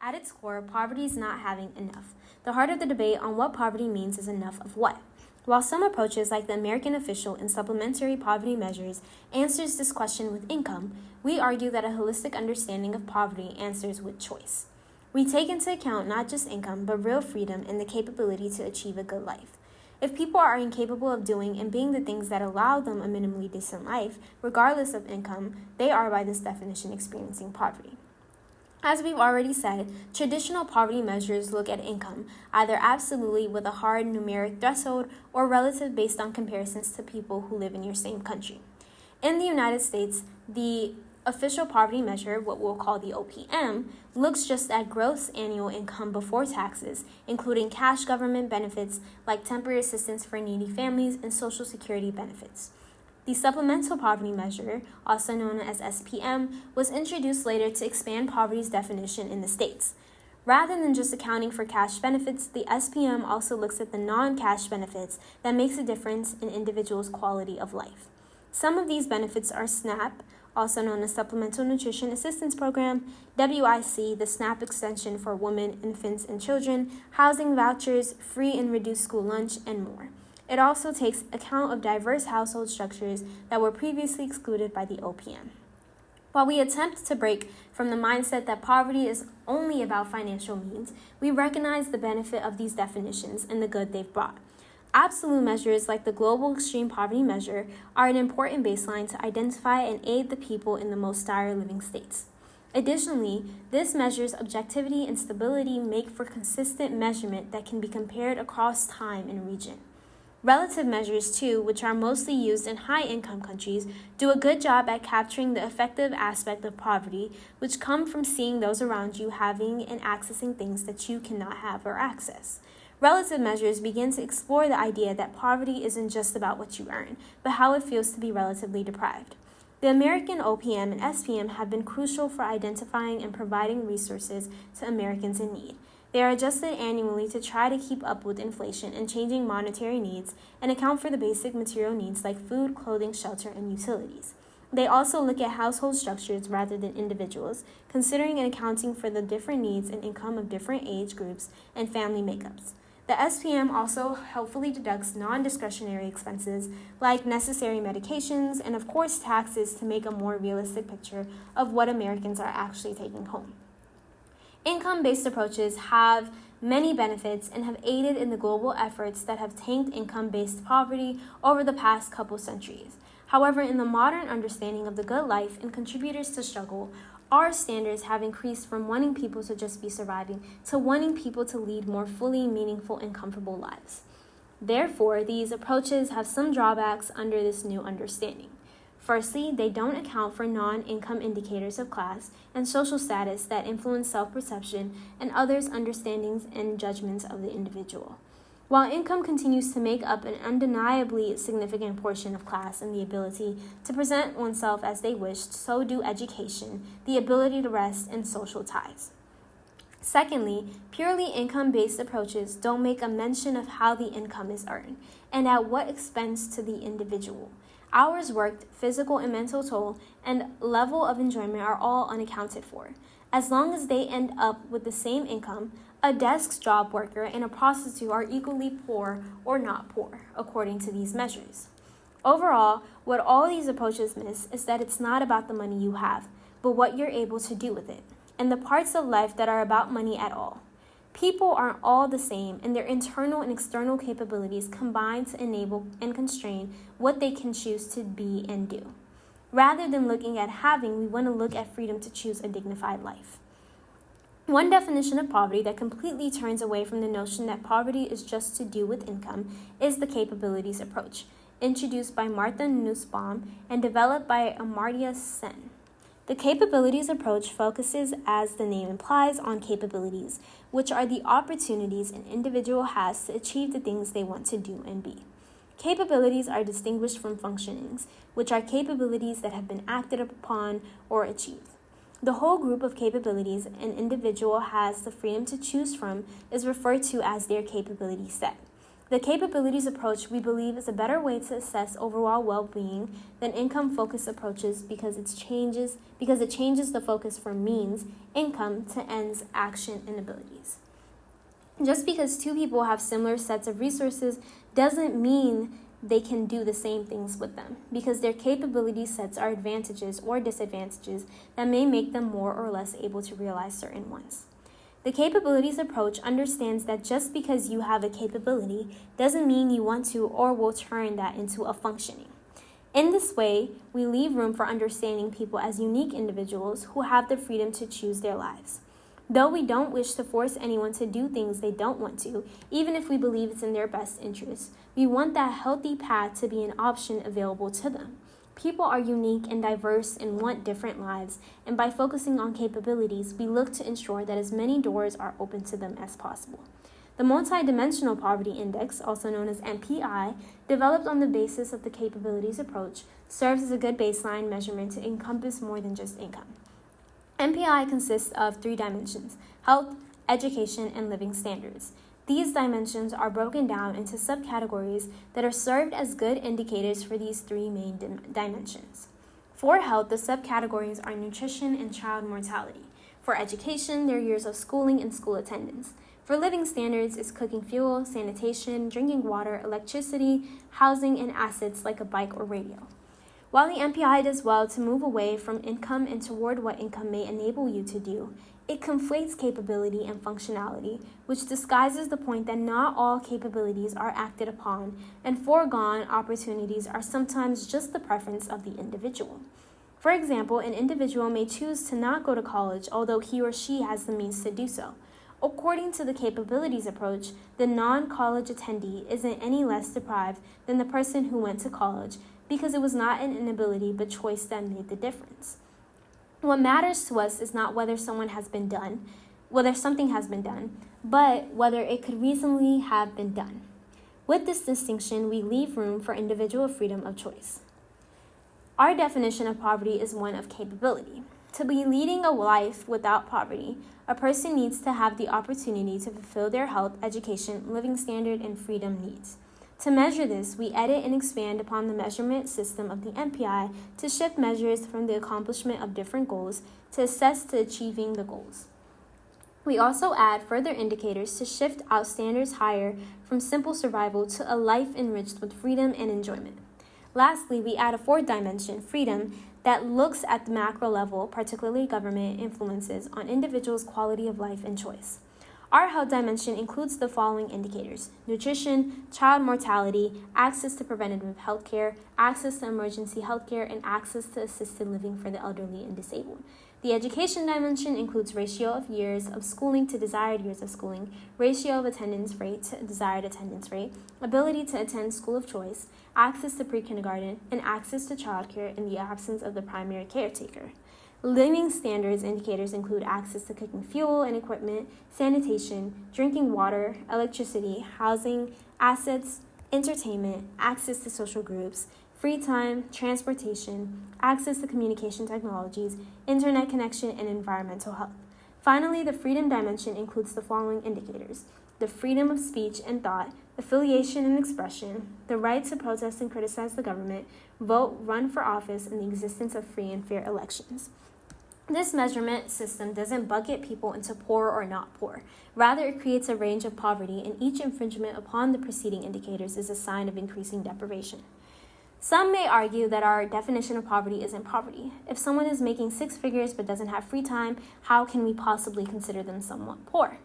At its core, poverty is not having enough. The heart of the debate on what poverty means is enough of what. While some approaches, like the American Official and Supplementary Poverty Measures, answers this question with income, we argue that a holistic understanding of poverty answers with choice. We take into account not just income, but real freedom and the capability to achieve a good life. If people are incapable of doing and being the things that allow them a minimally decent life, regardless of income, they are by this definition experiencing poverty. As we've already said, traditional poverty measures look at income, either absolutely with a hard numeric threshold or relative based on comparisons to people who live in your same country. In the United States, the official poverty measure, what we'll call the OPM, looks just at gross annual income before taxes, including cash government benefits like temporary assistance for needy families and Social Security benefits. The Supplemental Poverty Measure, also known as SPM, was introduced later to expand poverty's definition in the states. Rather than just accounting for cash benefits, the SPM also looks at the non-cash benefits that makes a difference in individuals' quality of life. Some of these benefits are SNAP, also known as Supplemental Nutrition Assistance Program, WIC, the SNAP extension for women, infants, and children, housing vouchers, free and reduced school lunch, and more. It also takes account of diverse household structures that were previously excluded by the OPM. While we attempt to break from the mindset that poverty is only about financial means, we recognize the benefit of these definitions and the good they've brought. Absolute measures like the Global Extreme Poverty Measure are an important baseline to identify and aid the people in the most dire living states. Additionally, this measure's objectivity and stability make for consistent measurement that can be compared across time and region. Relative measures, too, which are mostly used in high-income countries, do a good job at capturing the effective aspect of poverty, which come from seeing those around you having and accessing things that you cannot have or access. Relative measures begin to explore the idea that poverty isn't just about what you earn, but how it feels to be relatively deprived. The American OPM and SPM have been crucial for identifying and providing resources to Americans in need. They are adjusted annually to try to keep up with inflation and changing monetary needs and account for the basic material needs like food, clothing, shelter, and utilities. They also look at household structures rather than individuals, considering and accounting for the different needs and income of different age groups and family makeups. The SPM also helpfully deducts non-discretionary expenses like necessary medications and, of course, taxes to make a more realistic picture of what Americans are actually taking home. Income-based approaches have many benefits and have aided in the global efforts that have tanked income-based poverty over the past couple centuries. However, in the modern understanding of the good life and contributors to struggle, our standards have increased from wanting people to just be surviving to wanting people to lead more fully meaningful and comfortable lives. Therefore, these approaches have some drawbacks under this new understanding. Firstly, they don't account for non-income indicators of class and social status that influence self-perception and others' understandings and judgments of the individual. While income continues to make up an undeniably significant portion of class and the ability to present oneself as they wished, so do education, the ability to rest, and social ties. Secondly, purely income-based approaches don't make a mention of how the income is earned and at what expense to the individual. Hours worked, physical and mental toll, and level of enjoyment are all unaccounted for. As long as they end up with the same income, a desk job worker and a prostitute are equally poor or not poor, according to these measures. Overall, what all these approaches miss is that it's not about the money you have, but what you're able to do with it, and the parts of life that are about money at all. People aren't all the same, and their internal and external capabilities combine to enable and constrain what they can choose to be and do. Rather than looking at having, we want to look at freedom to choose a dignified life. One definition of poverty that completely turns away from the notion that poverty is just to do with income is the capabilities approach, introduced by Martha Nussbaum and developed by Amartya Sen. The capabilities approach focuses, as the name implies, on capabilities, which are the opportunities an individual has to achieve the things they want to do and be. Capabilities are distinguished from functionings, which are capabilities that have been acted upon or achieved. The whole group of capabilities an individual has the freedom to choose from is referred to as their capability set. The capabilities approach, we believe, is a better way to assess overall well-being than income-focused approaches because it changes the focus from means, income, to ends, action, and abilities. Just because two people have similar sets of resources doesn't mean they can do the same things with them, because their capability sets are advantages or disadvantages that may make them more or less able to realize certain ones. The capabilities approach understands that just because you have a capability doesn't mean you want to or will turn that into a functioning. In this way, we leave room for understanding people as unique individuals who have the freedom to choose their lives. Though we don't wish to force anyone to do things they don't want to, even if we believe it's in their best interest, we want that healthy path to be an option available to them. People are unique and diverse and want different lives, and by focusing on capabilities, we look to ensure that as many doors are open to them as possible. The Multidimensional Poverty Index, also known as MPI, developed on the basis of the capabilities approach, serves as a good baseline measurement to encompass more than just income. MPI consists of 3 dimensions: health, education, and living standards. These dimensions are broken down into subcategories that are served as good indicators for these 3 main dimensions. For health, the subcategories are nutrition and child mortality. For education, their years of schooling and school attendance. For living standards, it's cooking fuel, sanitation, drinking water, electricity, housing, and assets like a bike or radio. While the MPI does well to move away from income and toward what income may enable you to do, it conflates capability and functionality, which disguises the point that not all capabilities are acted upon, and foregone opportunities are sometimes just the preference of the individual. For example, an individual may choose to not go to college, although he or she has the means to do so. According to the capabilities approach, the non-college attendee isn't any less deprived than the person who went to college, because it was not an inability but choice that made the difference. What matters to us is not whether something has been done, but whether it could reasonably have been done. With this distinction, we leave room for individual freedom of choice. Our definition of poverty is one of capability. To be leading a life without poverty, a person needs to have the opportunity to fulfill their health, education, living standard, and freedom needs. To measure this, we edit and expand upon the measurement system of the MPI to shift measures from the accomplishment of different goals to assess to achieving the goals. We also add further indicators to shift out standards higher from simple survival to a life enriched with freedom and enjoyment. Lastly, we add a 4th dimension, freedom, that looks at the macro level, particularly government influences, on individuals' quality of life and choice. Our health dimension includes the following indicators: nutrition, child mortality, access to preventative health care, access to emergency health care, and access to assisted living for the elderly and disabled. The education dimension includes ratio of years of schooling to desired years of schooling, ratio of attendance rate to desired attendance rate, ability to attend school of choice, access to pre-kindergarten, and access to childcare in the absence of the primary caretaker. Living standards indicators include access to cooking fuel and equipment, sanitation, drinking water, electricity, housing, assets, entertainment, access to social groups, free time, transportation, access to communication technologies, internet connection, and environmental health. Finally, the freedom dimension includes the following indicators: the freedom of speech and thought, affiliation and expression, the right to protest and criticize the government, vote, run for office, and the existence of free and fair elections. This measurement system doesn't bucket people into poor or not poor. Rather, it creates a range of poverty, and each infringement upon the preceding indicators is a sign of increasing deprivation. Some may argue that our definition of poverty isn't poverty. If someone is making 6 figures but doesn't have free time, how can we possibly consider them somewhat poor?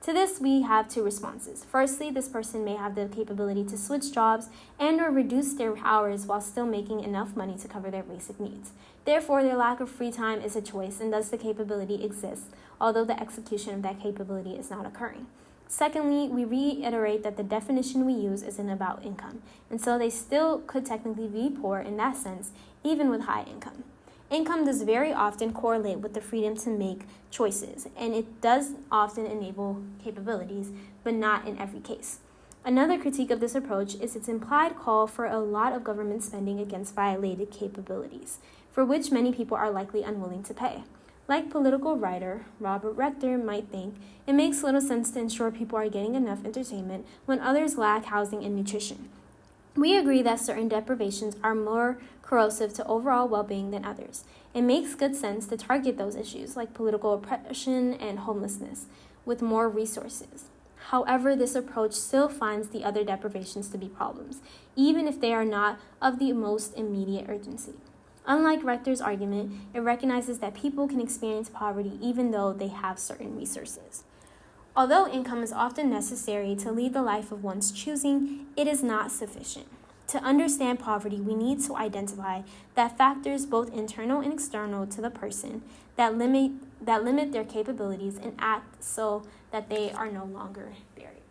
To this, we have 2 responses. Firstly, this person may have the capability to switch jobs and or reduce their hours while still making enough money to cover their basic needs. Therefore, their lack of free time is a choice, and thus the capability exists, although the execution of that capability is not occurring. Secondly, we reiterate that the definition we use isn't about income, and so they still could technically be poor in that sense, even with high income. Income does very often correlate with the freedom to make choices, and it does often enable capabilities, but not in every case. Another critique of this approach is its implied call for a lot of government spending against violated capabilities, for which many people are likely unwilling to pay. Like political writer Robert Rector might think, it makes little sense to ensure people are getting enough entertainment when others lack housing and nutrition. We agree that certain deprivations are more corrosive to overall well-being than others. It makes good sense to target those issues, like political oppression and homelessness, with more resources. However, this approach still finds the other deprivations to be problems, even if they are not of the most immediate urgency. Unlike Rector's argument, it recognizes that people can experience poverty even though they have certain resources. Although income is often necessary to lead the life of one's choosing, it is not sufficient. To understand poverty, we need to identify that factors, both internal and external to the person, that limit their capabilities and act so that they are no longer barriers.